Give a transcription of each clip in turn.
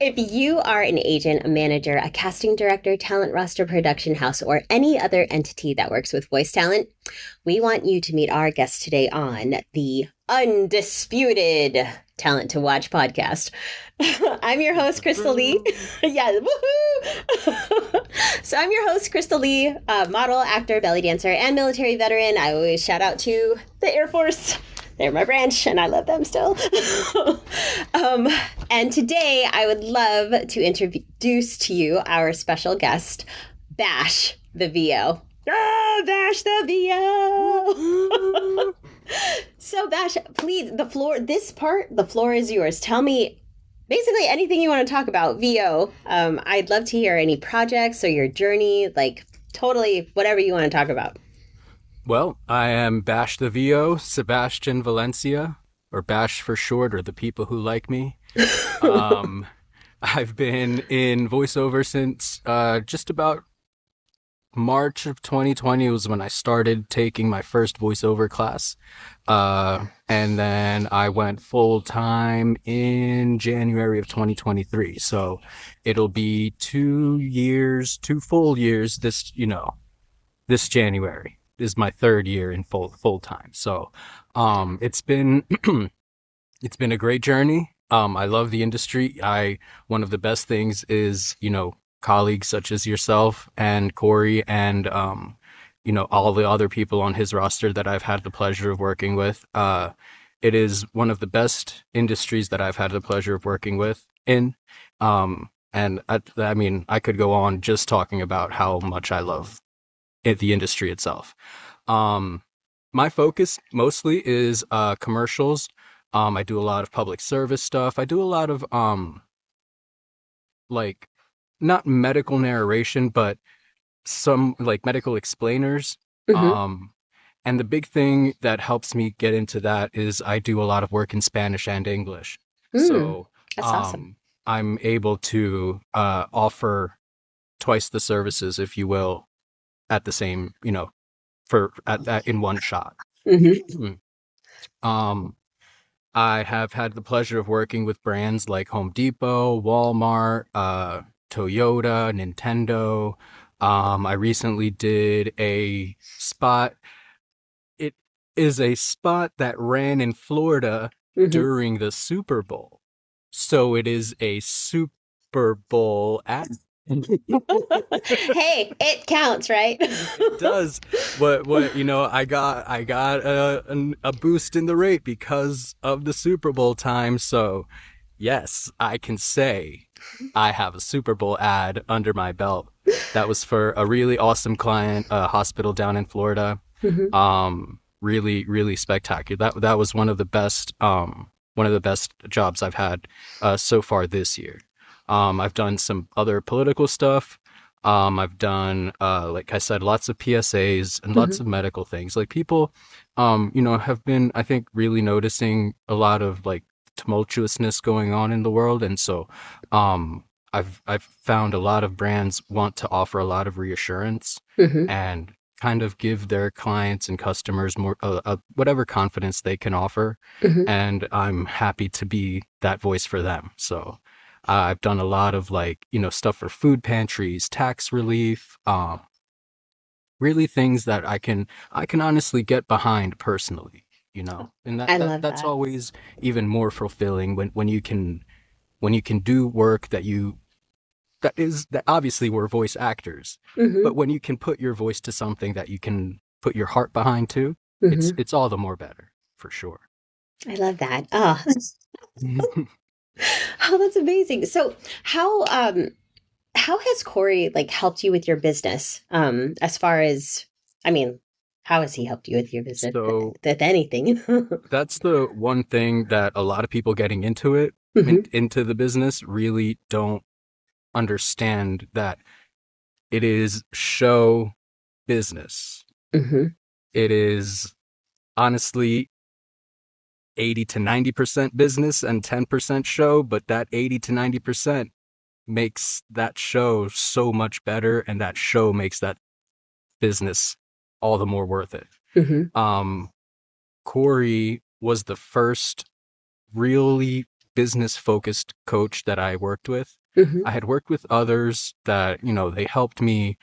If you are an agent, a manager, a casting director, talent roster production house, or any other entity that works with voice talent, we want you to meet our guest today on the Undisputed Talent to Watch podcast. I'm your host, Crystal Lee. Yeah, woohoo! So I'm your host, Crystal Lee, model, actor, belly dancer, and military veteran. I always shout out to the Air Force. They're my branch, and I love them still. And today, I would love to introduce to you our special guest, Bash the VO. Ah, Bash the VO! So, Bash, please, the floor is yours. Tell me basically anything you want to talk about VO. I'd love to hear any projects or your journey, like totally whatever you want to talk about. Well, I am Bash the VO, Sebastian Valencia, or Bash for short, or the people who like me. I've been in voiceover since just about March of 2020 was when I started taking my first voiceover class. And then I went full time in January of 2023. So it'll be 2 full years this January is my third year in full time. So it's been it's been a great journey. I love the industry. One of the best things is, colleagues such as yourself and Corey and all the other people on his roster that I've had the pleasure of working with. It is one of the best industries that I've had the pleasure of working with in. And I mean, I could go on just talking about how much I love the industry itself. My focus mostly is commercials. I do a lot of public service stuff. I do a lot of like not medical narration, but some like medical explainers. Mm-hmm. And the big thing that helps me get into that is I do a lot of work in Spanish and English. So That's awesome. I'm able to offer twice the services, if you will, at the same, in one shot. Mm-hmm. Um, I have had the pleasure of working with brands like Home Depot, Walmart, Toyota, Nintendo. I recently did a spot. It is a spot that ran in Florida Mm-hmm. during the Super Bowl. So it is a Super Bowl ad. Hey, it counts, right? It does. I got a boost in the rate because of the Super Bowl time. So yes, I can say I have a Super Bowl ad under my belt. That was for a really awesome client, a hospital down in Florida. Mm-hmm. Really, really spectacular. That was one of the best jobs I've had so far this year. I've done some other political stuff. I've done, like I said, lots of PSAs and lots Mm-hmm. of medical things. Like people, have been, I think, really noticing a lot of like tumultuousness going on in the world. And so, I've found a lot of brands want to offer a lot of reassurance Mm-hmm. and kind of give their clients and customers more, whatever confidence they can offer. Mm-hmm. And I'm happy to be that voice for them. So, I've done a lot of like, stuff for food pantries, tax relief, really things that I can honestly get behind personally, and I love that's that. always even more fulfilling when you can do work that obviously we're voice actors, Mm-hmm. but when you can put your voice to something that you can put your heart behind too, it's Mm-hmm. it's all the more better for sure. I love that. Oh, oh, that's amazing. So, how has Corey like helped you with your business? As far as, I mean, how has he helped you with your business? So With anything? that's the one thing that a lot of people getting into it Mm-hmm. into the business really don't understand, that it is show business. Mm-hmm. It is honestly 80 to 90% business and 10% show, but that 80 to 90% makes that show so much better, and that show makes that business all the more worth it. Mm-hmm. Um, Corey was the first really business focused coach that I worked with. Mm-hmm. I had worked with others that, they helped me,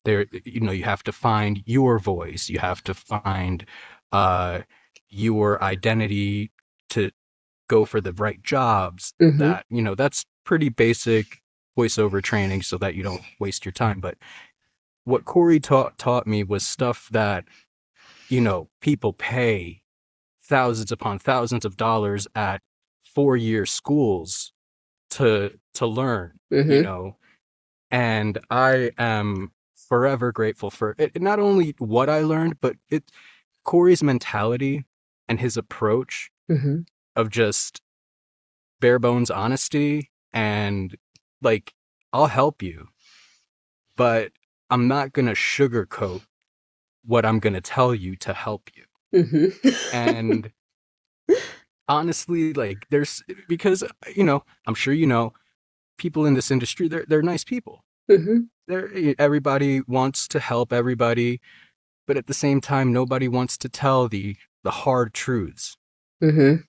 there, you have to find your voice. You have to find your identity to go for the right jobs. Mm-hmm. That, that's pretty basic voiceover training so that you don't waste your time. But what Corey taught me was stuff that, people pay thousands upon thousands of dollars at 4-year schools to learn, Mm-hmm. and I am forever grateful for it. Not only what I learned, but Corey's mentality and his approach Mm-hmm. of just bare bones honesty and like, I'll help you, but I'm not going to sugarcoat what I'm going to tell you to help you. Mm-hmm. And honestly, like, there's, because, I'm sure, people in this industry, they're nice people. Mm-hmm. Everybody wants to help everybody, but at the same time, nobody wants to tell the hard truths. Mm-hmm.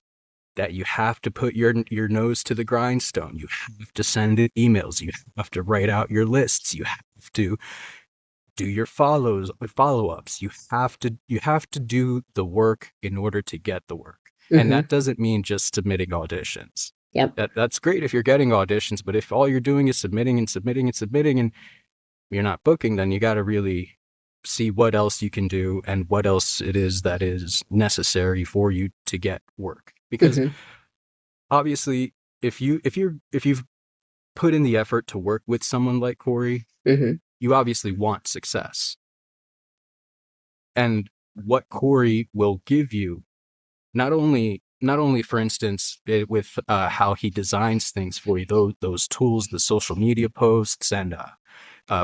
That you have to put your nose to the grindstone. You have to send emails. You have to write out your lists. You have to do your follow-ups. You have to do the work in order to get the work. And Mm-hmm. that doesn't mean just submitting auditions. Yep. That's great if you're getting auditions, but if all you're doing is submitting and submitting and submitting and you're not booking, then you got to really see what else you can do and what else it is that is necessary for you to get work. Because Mm-hmm. obviously, if you've put in the effort to work with someone like Corey, Mm-hmm. you obviously want success. And what Corey will give you, not only for instance with how he designs things for you, those tools, the social media posts, and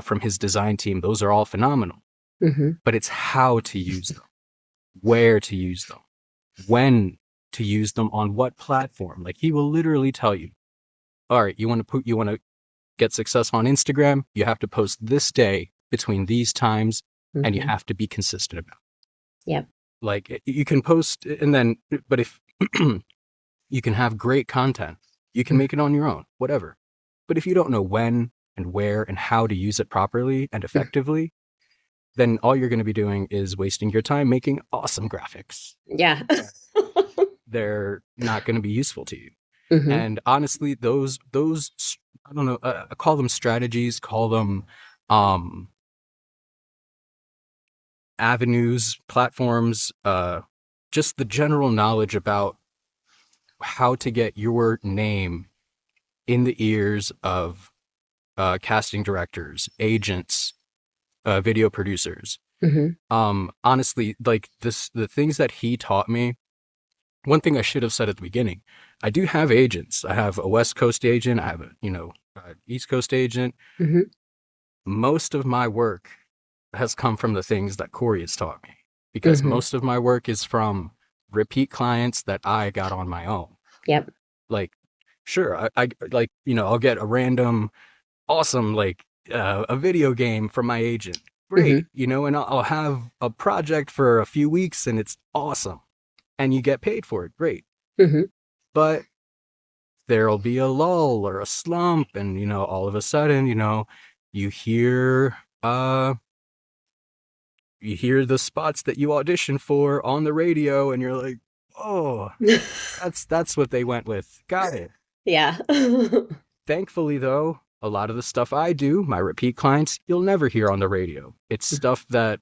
from his design team, those are all phenomenal. Mm-hmm. But it's how to use them, where to use them, when to use them, on what platform. Like, he will literally tell you, all right, you want to get success on Instagram, you have to post this day between these times, and you Mm-hmm. have to be consistent about it. Yep. Like, you can post and then, but if you can have great content, you can make it on your own, whatever. But if you don't know when and where and how to use it properly and effectively, then all you're going to be doing is wasting your time making awesome graphics. Yeah. They're not going to be useful to you. Mm-hmm. And honestly, those I don't know, call them strategies, call them avenues, platforms, just the general knowledge about how to get your name in the ears of casting directors, agents, video producers. Mm-hmm. Honestly, like, the things that he taught me. One thing I should have said at the beginning: I do have agents. I have a West Coast agent. I have a East Coast agent. Mm-hmm. Most of my work has come from the things that Corey has taught me, because Mm-hmm. most of my work is from repeat clients that I got on my own. Yep. Like, sure, I like, I'll get a random awesome, like, a video game from my agent. Mm-hmm. Great, and I'll have a project for a few weeks and it's awesome. And you get paid for it. Great. Mm-hmm. But there'll be a lull or a slump, and all of a sudden, you hear the spots that you auditioned for on the radio, and you're like, oh, that's what they went with. Got it. Yeah. Thankfully, though, a lot of the stuff I do, my repeat clients, you'll never hear on the radio. It's stuff that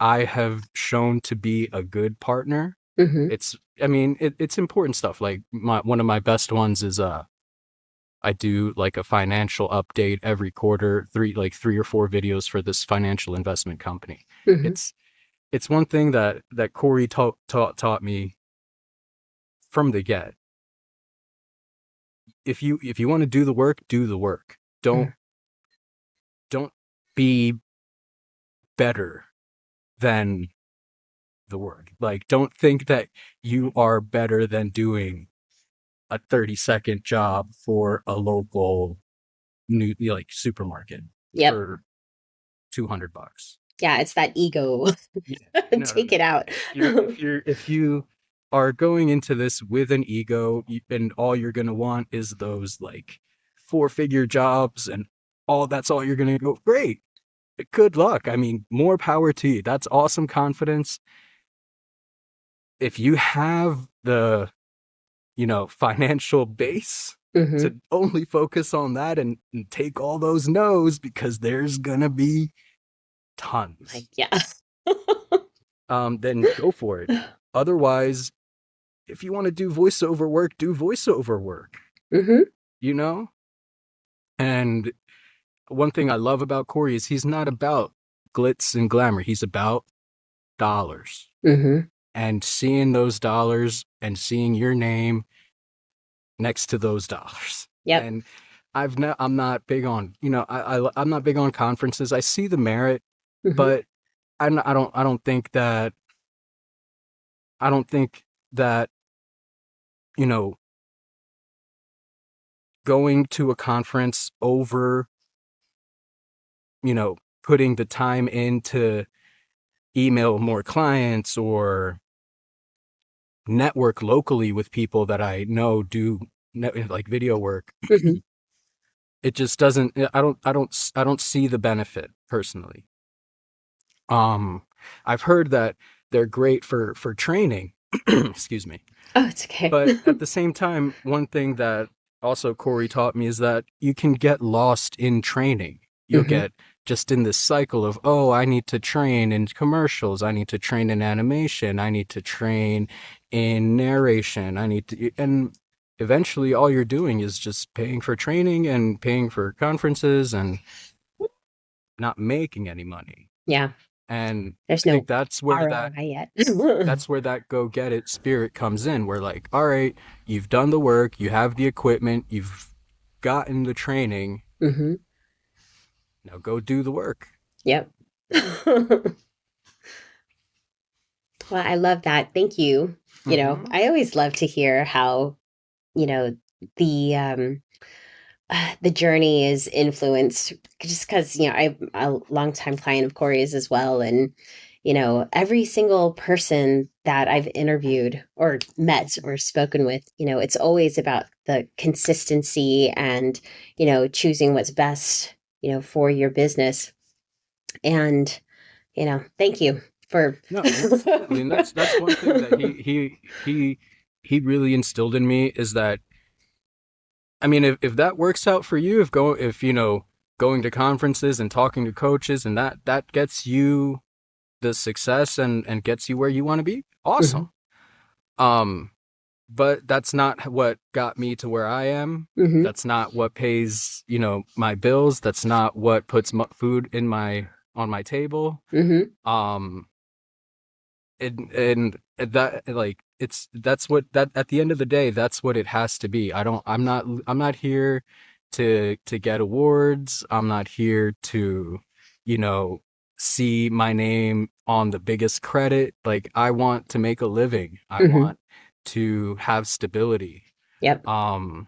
I have shown to be a good partner. Mm-hmm. It's important stuff. Like, one of my best ones is I do like a financial update every quarter, 3 or 4 videos for this financial investment company. Mm-hmm. It's one thing that Corey taught me from the get. If you want to do the work, do the work. Don't be better than the work. Like, don't think that you are better than doing a 30-second job for a local new, supermarket Yep. for $200. Yeah, it's that ego. Yeah, no, Take it out. if you are going into this with an ego, and all you're going to want is those like 4-figure jobs, and that's all you're going to go, great. Good luck. I mean, more power to you. That's awesome confidence. If you have the, financial base Mm-hmm. to only focus on that and take all those no's, because there's going to be tons. Like, yeah. Then go for it. Otherwise, if you want to do voiceover work, do voiceover work, Mm-hmm. And one thing I love about Corey is he's not about glitz and glamour. He's about dollars. Mm-hmm. And seeing those dollars and seeing your name next to those dollars. Yep. And I'm not big on, I'm not big on conferences. I see the merit, Mm-hmm. but I don't think that, going to a conference over, putting the time in to email more clients or network locally with people that I know do like video work. Mm-hmm. It just doesn't, I don't see the benefit personally. I've heard that they're great for training. Excuse me. Oh, it's okay. But at the same time, one thing that also Corey taught me is that you can get lost in training. You'll get just in this cycle of, oh, I need to train in commercials. I need to train in animation. I need to train in narration. And eventually all you're doing is just paying for training and paying for conferences and not making any money. Yeah. And There's I no think that's where ROI yet. that's where that go get it spirit comes in. We're like, all right, you've done the work, you have the equipment, you've gotten the training. Mm-hmm. Now go do the work. Yep. Well, I love that. Thank you. I always love to hear how, the the journey is influenced, just because I'm a longtime client of Corey's as well, and every single person that I've interviewed or met or spoken with, it's always about the consistency and choosing what's best for your business. And thank you for No, absolutely. And that's one thing that he really instilled in me, is that, I mean, if that works out for you, if going to conferences and talking to coaches and that gets you the success and gets you where you want to be, awesome. But that's not what got me to where I am. That's not what pays, my bills. That's not what puts food on my table. And that, like, that's what, that at the end of the day, that's what it has to be. I'm not here to get awards. I'm not here to, see my name on the biggest credit. Like, I want to make a living. I want to have stability. Yep. And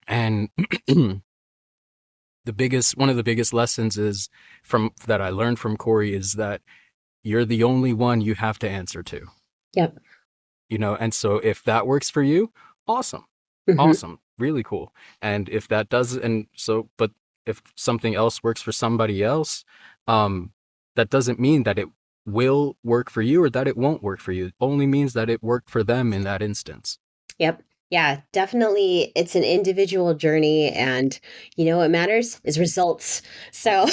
one of the biggest lessons that I learned from Corey is that you're the only one you have to answer to. Yep. And so if that works for you, awesome. Awesome. Really cool. And if that doesn't, but if something else works for somebody else, that doesn't mean that it will work for you or that it won't work for you. It only means that it worked for them in that instance. Yep. Yeah, definitely. It's an individual journey, and what matters is results. So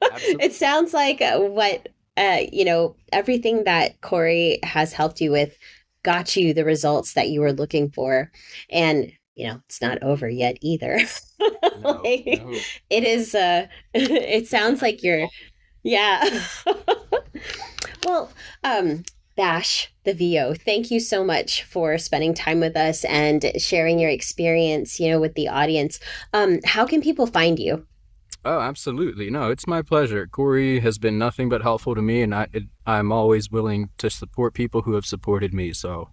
it sounds like what, everything that Corey has helped you with got you the results that you were looking for. And, it's not over yet either. No. It is, it sounds like you're, yeah. Well, Bash, the VO, thank you so much for spending time with us and sharing your experience, with the audience. How can people find you? Oh, absolutely. No, it's my pleasure. Corey has been nothing but helpful to me, and I'm always willing to support people who have supported me. So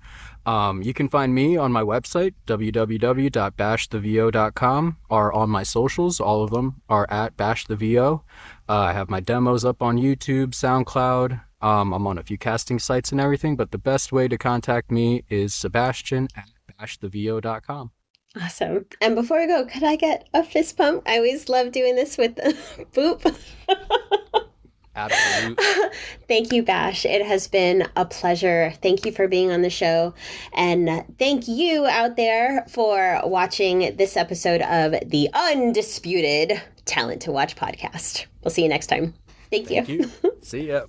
you can find me on my website, www.bashthevo.com, or on my socials. All of them are at bashthevo. I have my demos up on YouTube, SoundCloud. I'm on a few casting sites and everything, but the best way to contact me is Sebastian at bashthevo.com. Awesome. And before we go, could I get a fist pump? I always love doing this with the boop. Absolutely. Thank you, Bash. It has been a pleasure. Thank you for being on the show. And thank you out there for watching this episode of the Undisputed Talent to Watch podcast. We'll see you next time. Thank you. See ya.